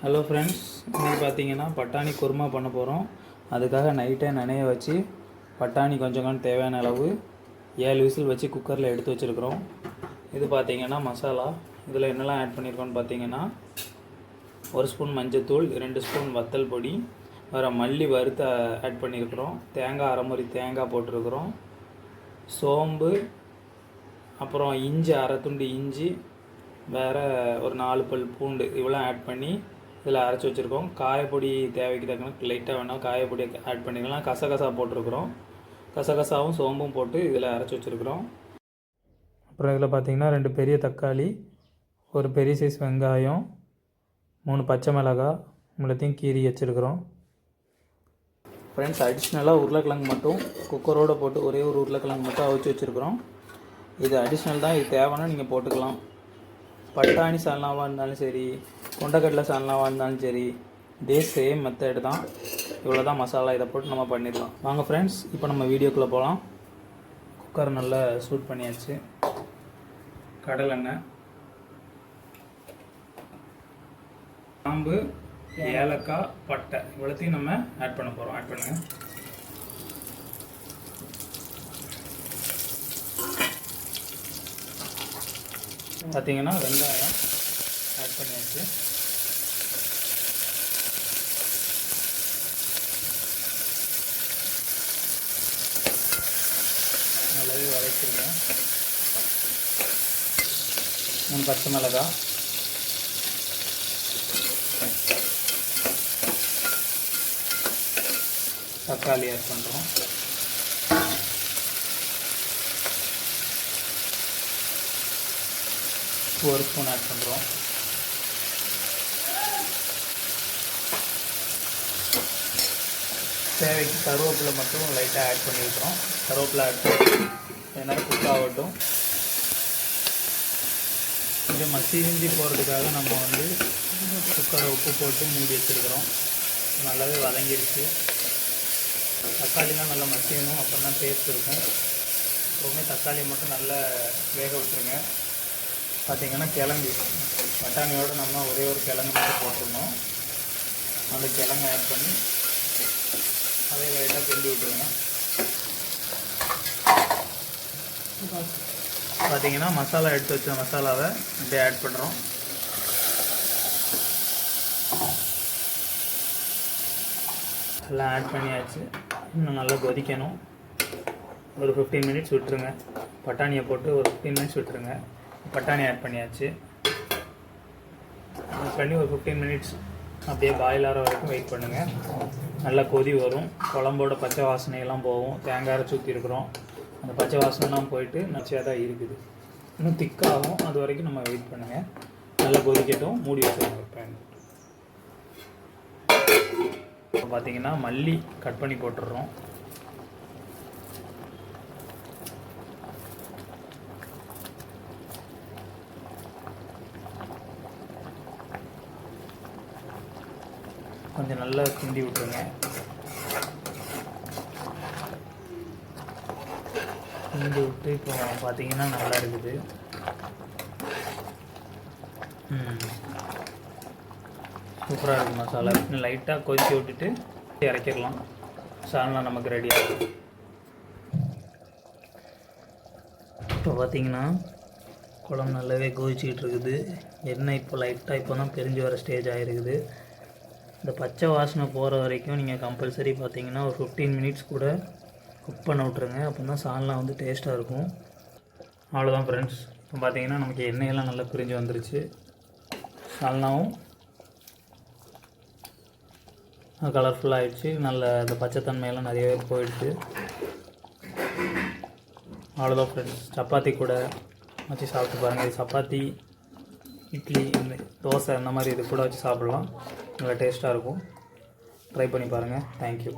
Hello friends, இன்றைக்கி பார்த்தீங்கன்னா பட்டாணி குருமா பண்ண போகிறோம். அதுக்காக நைட்டே நனைய வச்சு பட்டாணி கொஞ்சம் தேவையான அளவு 7 விசில் வச்சு குக்கரில் எடுத்து வச்சுருக்குறோம். இது பார்த்திங்கன்னா மசாலா. இதில் என்னெல்லாம் ஆட் பண்ணியிருக்கோன்னு பார்த்தீங்கன்னா 1 ஸ்பூன் மஞ்சத்தூள், 2 ஸ்பூன் வத்தல் பொடி, வேறு மல்லி வறுத்து ஆட் பண்ணியிருக்கிறோம். தேங்காய் அரைமுறி தேங்காய் போட்டிருக்கிறோம். சோம்பு, அப்புறம் இஞ்சி, அரை துண்டு இஞ்சி, வேறு ஒரு 4 பல் பூண்டு, இவ்வளோ ஆட் பண்ணி இதில் அரைச்சி வச்சுருக்கோம். காயப்பொடி தேவைக்கு தக்கன லைட்டாக வேணால் காயப்பொடி ஆட் பண்ணிக்கலாம். கசகசா போட்டிருக்கிறோம். கசகசாவும் சோம்பும் போட்டு இதில் அரைச்சி வச்சுருக்குறோம். அப்புறம் இதில் பார்த்திங்கன்னா 2 பெரிய தக்காளி, ஒரு பெரிய சைஸ் வெங்காயம், 3 பச்சை மிளகாய் இவ்வளோத்தையும் கீறி வச்சுருக்குறோம். ஃப்ரெண்ட்ஸ், அடிஷ்னலாக உருளைக்கிழங்கு மட்டும் குக்கரோடு போட்டு ஒரே ஒரு உருளைக்கிழங்கு மட்டும் அவிச்சு வச்சுருக்குறோம். இது அடிஷ்னல் தான், இது தேவைன்னா நீங்கள் போட்டுக்கலாம். பட்டாணி சால்னாவாக இருந்தாலும் சரி, கொண்டக்கடலை சால்னாவாக இருந்தாலும் சரி, இதே சேம் மெத்தட் தான். இவ்வளோ தான் மசாலா, இதை போட்டு நம்ம பண்ணிடலாம். வாங்க ஃப்ரெண்ட்ஸ், இப்போ நம்ம வீடியோக்குள்ளே போகலாம். குக்கர் நல்லா சூட் பண்ணியாச்சு. கடலெண்ணெய், கிராம்பு, ஏலக்காய், பட்டை இவ்வளோத்தையும் நம்ம ஆட் பண்ண போகிறோம். ஆட் பண்ணுங்கள். பார்த்தீங்கன்னா வெங்காயம் ஆட் பண்ணியாச்சு. நல்லாவே வதக்கிடுங்க. 3 பச்சை மிளகாய், தக்காளி ஆட் பண்ணுறோம். ஒரு ஸ்பூன் ஆட் பண்ணுறோம். தேவைக்கு கருவேப்பிலை மட்டும் லைட்டாக ஆட் பண்ணியிருக்கிறோம். கருவேப்பிலை ஆட் பண்ணி ஏன்னா குக் ஆகட்டும். இது மசிஞ்சி போகிறதுக்காக நம்ம குக்கரை உப்பு போட்டு மூடி வச்சுருக்கிறோம். நல்லாவே வதங்கிருச்சு. தக்காளிலாம் நல்லா மசியணும், அப்போ தான் டேஸ்ட் இருக்கும். எப்போவுமே தக்காளியை மட்டும் நல்லா வேக விட்டுருங்க. பார்த்திங்கன்னா கிழங்கு, பட்டாணியோடு நம்ம ஒரே ஒரு கிழங்கு மட்டும் போட்டுருந்தோம். அந்த கிழங்கு ஆட் பண்ணி அதே லைட்டாக கிண்டி விட்டுருங்க. பார்த்திங்கன்னா மசாலா எடுத்து வச்ச மசாலாவை இப்படியே ஆட் பண்ணுறோம். எல்லாம் ஆட் பண்ணியாச்சு. இன்னும் நல்லா கொதிக்கணும். ஒரு 15 மினிட்ஸ் விட்டுருங்க. பட்டாணியை போட்டு ஒரு 15 மினிட்ஸ் விட்டுருங்க. பட்டாணி ஆட் பண்ணியாச்சு. ஆட் பண்ணி ஒரு 15 மினிட்ஸ் அப்படியே பாயில் ஆகிற வரைக்கும் வெயிட் பண்ணுங்கள். நல்லா கொதி வரும். குழம்போட பச்சை வாசனையெல்லாம் போகும். தேங்காய் அரைச்சி ஊற்றிருக்கிறோம். அந்த பச்சை வாசனைலாம் போயிட்டு நச்சியாக தான் இருக்குது. இன்னும் திக்காகும். அது வரைக்கும் நம்ம வெயிட் பண்ணுங்கள். நல்லா கொதிக்கட்டும். மூடி வச்சுருங்க. இப்போ பார்த்தீங்கன்னா மல்லி கட் பண்ணி போட்டுடுறோம். கொஞ்சம் நல்லா கிண்டி விட்டுருங்க. கிண்டி விட்டு இப்போ பார்த்தீங்கன்னா நல்லா இருக்குது. சூப்பராக இருக்குது மசாலா. இன்னும் லைட்டாக கொதிக்க விட்டுட்டு இறக்கிடலாம். சால்னா நமக்கு ரெடியாகும். இப்போ பார்த்தீங்கன்னா குழம்பு நல்லாவே கொதிச்சிக்கிட்டு இருக்குது. எண்ணெய் இப்போ லைட்டாக இப்போ தான் பிரிஞ்சு வர ஸ்டேஜ் ஆகிருக்குது. இந்த பச்சை வாசனை போகிற வரைக்கும் நீங்கள் கம்பல்சரி பார்த்தீங்கன்னா ஒரு 15 மினிட்ஸ் கூட குக் பண்ண விட்ருங்க. அப்போ தான் சால்னா டேஸ்ட்டாக இருக்கும். அவ்வளோதான் ஃப்ரெண்ட்ஸ். இப்போ பார்த்தீங்கன்னா நமக்கு எண்ணெயெல்லாம் நல்லா பிரிஞ்சு வந்துருச்சு. சால்னாவும் கலர்ஃபுல்லாகிடுச்சு. நல்ல இந்த பச்சைத்தன்மையெல்லாம் நிறையவே போயிடுச்சு. அவ்வளோதான் ஃப்ரெண்ட்ஸ். சப்பாத்தி கூட வச்சு சாப்பிட்டு பாருங்கள். இது சப்பாத்தி, இட்லி, இந்த தோசை இந்த மாதிரி இது கூட வச்சு சாப்பிட்லாம். நல்லா டேஸ்ட்டாக இருக்கும். ட்ரை பண்ணி பாருங்கள். தேங்க்யூ.